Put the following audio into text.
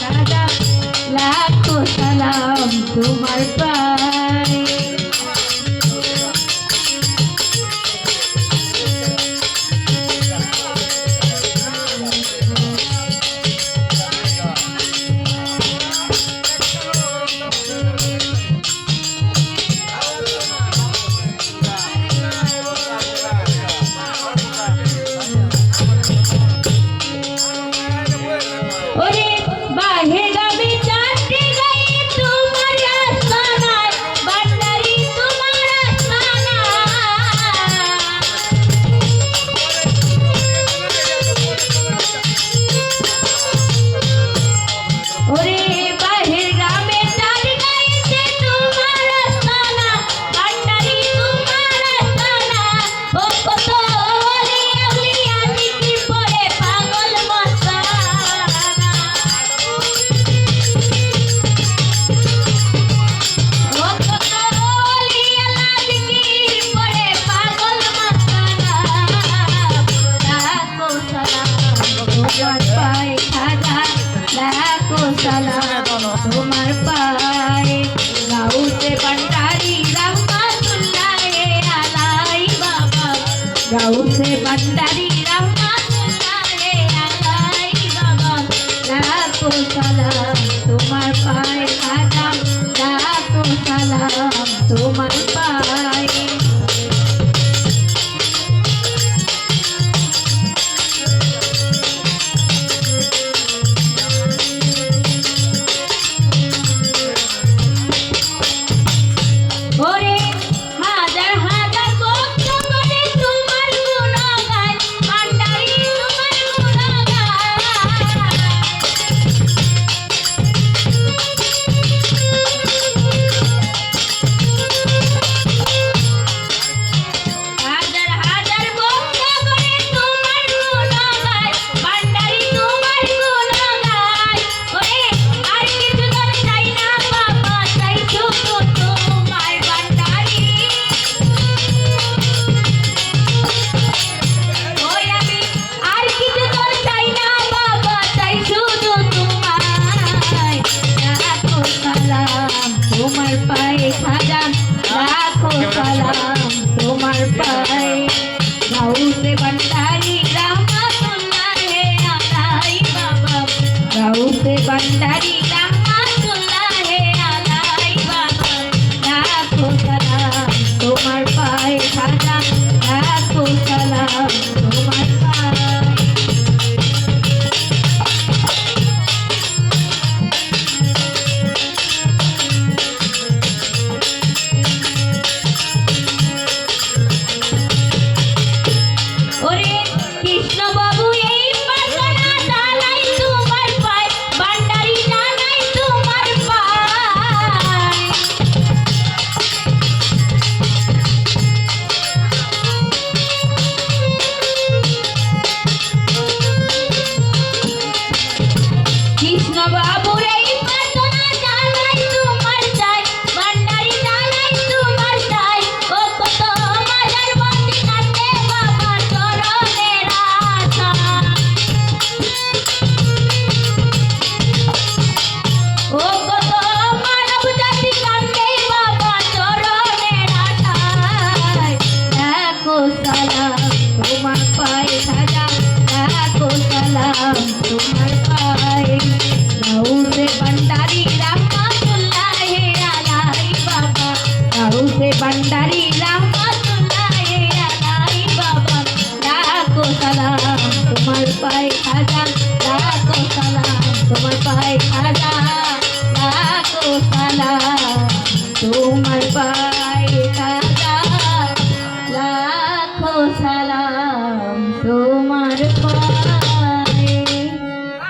খাজা লাখো সালাম তোমার পায়ে। ওরে বাহে গাবে চারটে গায়ে তোমার আসমানায় বান্দারি তোমার আসমানায়। ওরে বাহের গ্রামে চার গাইতে তোমার আসমানা বান্দারি তোমার আসমানা। ও কত ওলি আউলিয়া জিকির পড়ে পাগল মস্তানা। তোমার পায়ে গাউতে ভণ্ডারি রহমাতুল্লাহে আলাই বাবা গাউতে ভণ্ডারি রহমাতুল্লাহে আলাই বাবা লাখো সালাম তোমার পায়ে খাজা লাখো সালাম তোমার পায়ে। ওরে হাজার হাজার ভক্ত করে তোমার গুণ গায় ভান্ডারি তোমার গুণ গায়। হাজার হাজার ভক্ত করে তোমার গুণ গায় ভান্ডারি তোমার গুণ গায়। ওরে আর কিছু তোর চাই না বাবা চাই শুধু তোমার ভান্ডারি। ওই আমি আর কিছু তোর চাই না বাবা চাই শুধু তোমায়। লাখো সালাম তোমার পায়ে খাজা লাখো সালাম তোমার পায়ে গাউসে ভণ্ডারি রহমাতুল্লাহে আলাই বাবা গাউসে ভণ্ডারি রহমাতুল্লাহে আলাই বাবা লাখো সালাম তোমার পায়ে খাজা লাখো সালাম তোমার পায়ে। ওরে কৃষ্ণ বাবু এই পাগলা জানাই তোমার পায় ভান্ডারি জানাই তোমার পায়। কৃষ্ণ বাবু